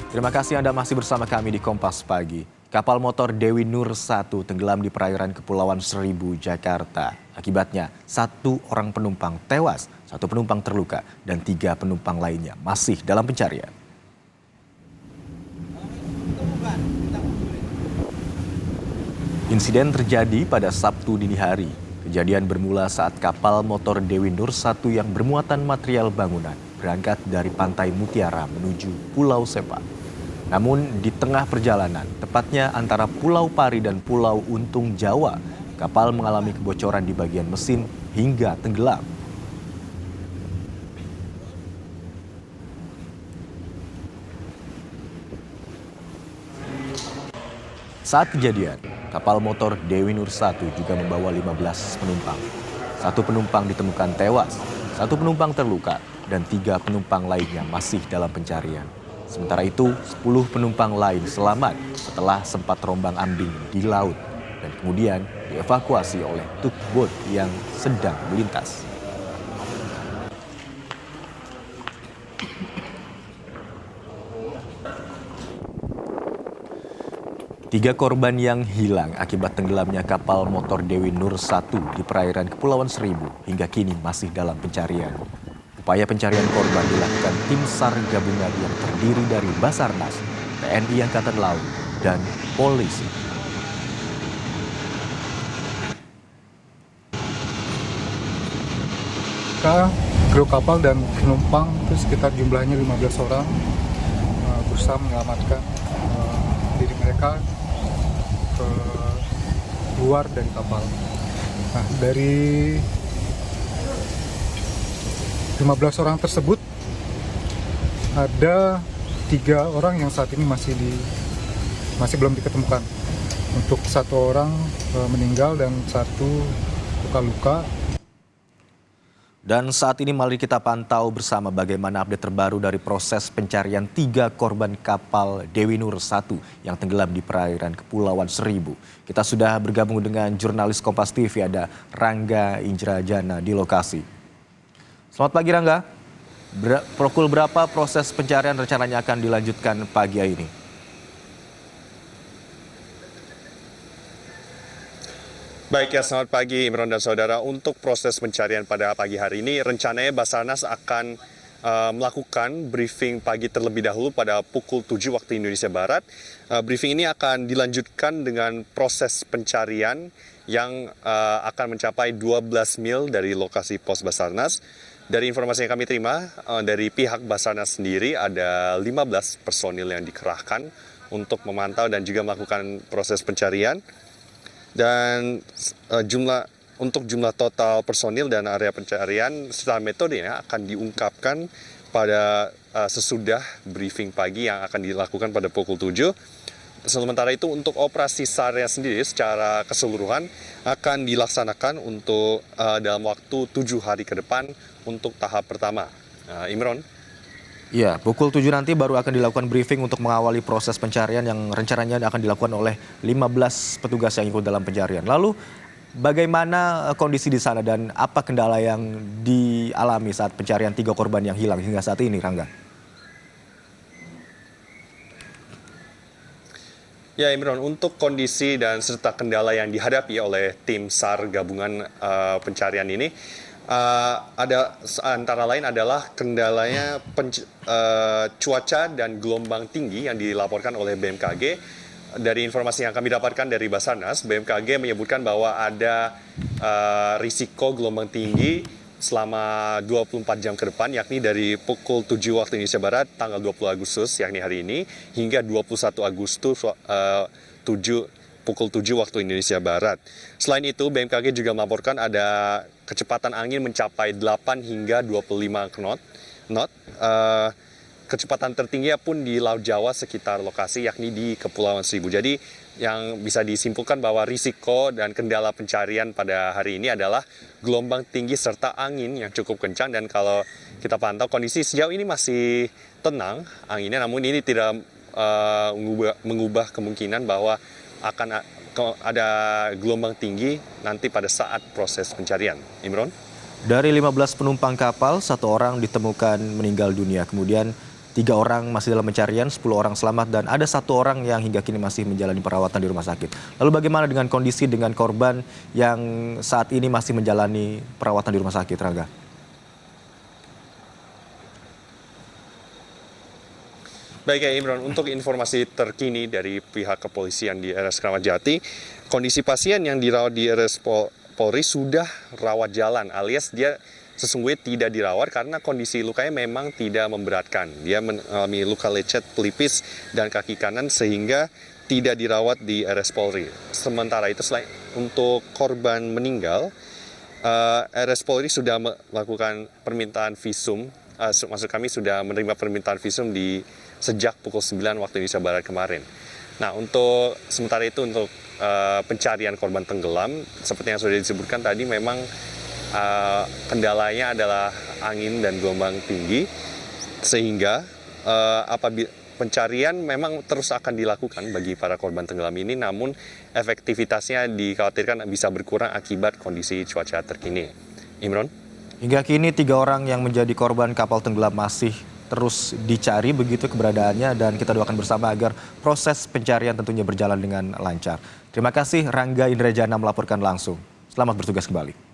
Terima kasih Anda masih bersama kami di Kompas Pagi. Kapal motor Dewi Nur 1 tenggelam di perairan Kepulauan Seribu, Jakarta. Akibatnya, 1 orang penumpang tewas, 1 penumpang terluka, dan 3 penumpang lainnya masih dalam pencarian. Insiden terjadi pada Sabtu dini hari. Kejadian bermula saat kapal motor Dewi Nur 1 yang bermuatan material bangunan berangkat dari Pantai Mutiara menuju Pulau Sepak. Namun di tengah perjalanan, tepatnya antara Pulau Pari dan Pulau Untung Jawa, kapal mengalami kebocoran di bagian mesin hingga tenggelam. Saat kejadian, kapal motor Dewi Nur 1 juga membawa 15 penumpang. 1 penumpang ditemukan tewas, 1 penumpang terluka, dan 3 penumpang lainnya masih dalam pencarian. Sementara itu, 10 penumpang lain selamat setelah sempat terombang-ambing di laut dan kemudian dievakuasi oleh tugboat yang sedang melintas. Tiga korban yang hilang akibat tenggelamnya kapal motor Dewi Nur 1 di perairan Kepulauan Seribu hingga kini masih dalam pencarian. Upaya pencarian korban dilakukan tim SAR gabungan yang terdiri dari Basarnas, TNI Angkatan Laut, dan polisi. Kru kapal dan penumpang itu sekitar jumlahnya 15 orang berusaha menyelamatkan diri mereka keluar dari kapal. Nah, dari 15 orang tersebut ada 3 orang yang saat ini masih belum diketemukan. Untuk 1 orang meninggal dan 1 luka-luka. Dan saat ini mari kita pantau bersama bagaimana update terbaru dari proses pencarian 3 korban kapal Dewi Nur 1 yang tenggelam di perairan Kepulauan Seribu. Kita sudah bergabung dengan jurnalis Kompas TV, ada Rangga Indrajana di lokasi. Selamat pagi Rangga, pukul berapa proses pencarian rencananya akan dilanjutkan pagi ini? Baik ya, selamat pagi Imron dan Saudara. Untuk proses pencarian pada pagi hari ini, rencananya Basarnas akan melakukan briefing pagi terlebih dahulu pada pukul 7 waktu Indonesia Barat. Briefing ini akan dilanjutkan dengan proses pencarian yang akan mencapai 12 mil dari lokasi pos Basarnas. Dari informasi yang kami terima, dari pihak Basarnas sendiri ada 15 personil yang dikerahkan untuk memantau dan juga melakukan proses pencarian. Dan untuk jumlah total personil dan area pencarian serta metodenya akan diungkapkan pada sesudah briefing pagi yang akan dilakukan pada pukul 7. Sementara itu untuk operasi SAR sendiri secara keseluruhan akan dilaksanakan untuk dalam waktu 7 hari ke depan untuk tahap pertama. Imron? Ya, pukul 7 nanti baru akan dilakukan briefing untuk mengawali proses pencarian yang rencananya akan dilakukan oleh 15 petugas yang ikut dalam pencarian. Lalu bagaimana kondisi di sana dan apa kendala yang dialami saat pencarian 3 korban yang hilang hingga saat ini, Rangga? Ya Imron, untuk kondisi dan serta kendala yang dihadapi oleh tim SAR gabungan pencarian ini, ada antara lain adalah kendalanya cuaca dan gelombang tinggi yang dilaporkan oleh BMKG. Dari informasi yang kami dapatkan dari Basarnas, BMKG menyebutkan bahwa ada risiko gelombang tinggi selama 24 jam ke depan, yakni dari pukul 7 waktu Indonesia Barat tanggal 20 Agustus, yakni hari ini, hingga 21 Agustus pukul 7 waktu Indonesia Barat. Selain itu, BMKG juga melaporkan ada kecepatan angin mencapai 8 hingga 25 knot. Kecepatan tertinggi pun di Laut Jawa sekitar lokasi, yakni di Kepulauan Seribu. Jadi yang bisa disimpulkan bahwa risiko dan kendala pencarian pada hari ini adalah gelombang tinggi serta angin yang cukup kencang. Dan kalau kita pantau kondisi sejauh ini masih tenang anginnya, namun ini tidak mengubah kemungkinan bahwa akan ada gelombang tinggi nanti pada saat proses pencarian. Imron? Dari 15 penumpang kapal, 1 orang ditemukan meninggal dunia. Kemudian 3 orang masih dalam pencarian, 10 orang selamat, dan ada 1 orang yang hingga kini masih menjalani perawatan di rumah sakit. Lalu bagaimana dengan kondisi dengan korban yang saat ini masih menjalani perawatan di rumah sakit, Rangga? Baik ya Imron, untuk informasi terkini dari pihak kepolisian di RS Kramat Jati, kondisi pasien yang dirawat di RS Polri sudah rawat jalan, alias dia sesungguhnya tidak dirawat karena kondisi lukanya memang tidak memberatkan. Dia mengalami luka lecet pelipis dan kaki kanan sehingga tidak dirawat di RS Polri. Sementara itu selain untuk korban meninggal, RS Polri sudah melakukan permintaan visum, maksud kami sudah menerima permintaan visum sejak pukul 9 waktu Indonesia Barat kemarin. Nah, untuk sementara itu untuk pencarian korban tenggelam, seperti yang sudah disebutkan tadi, memang kendalanya adalah angin dan gelombang tinggi, sehingga apabila pencarian memang terus akan dilakukan bagi para korban tenggelam ini, namun efektivitasnya dikhawatirkan bisa berkurang akibat kondisi cuaca terkini. Imron? Hingga kini 3 orang yang menjadi korban kapal tenggelam masih terus dicari begitu keberadaannya, dan kita doakan bersama agar proses pencarian tentunya berjalan dengan lancar. Terima kasih Rangga Indrajana melaporkan langsung. Selamat bertugas kembali.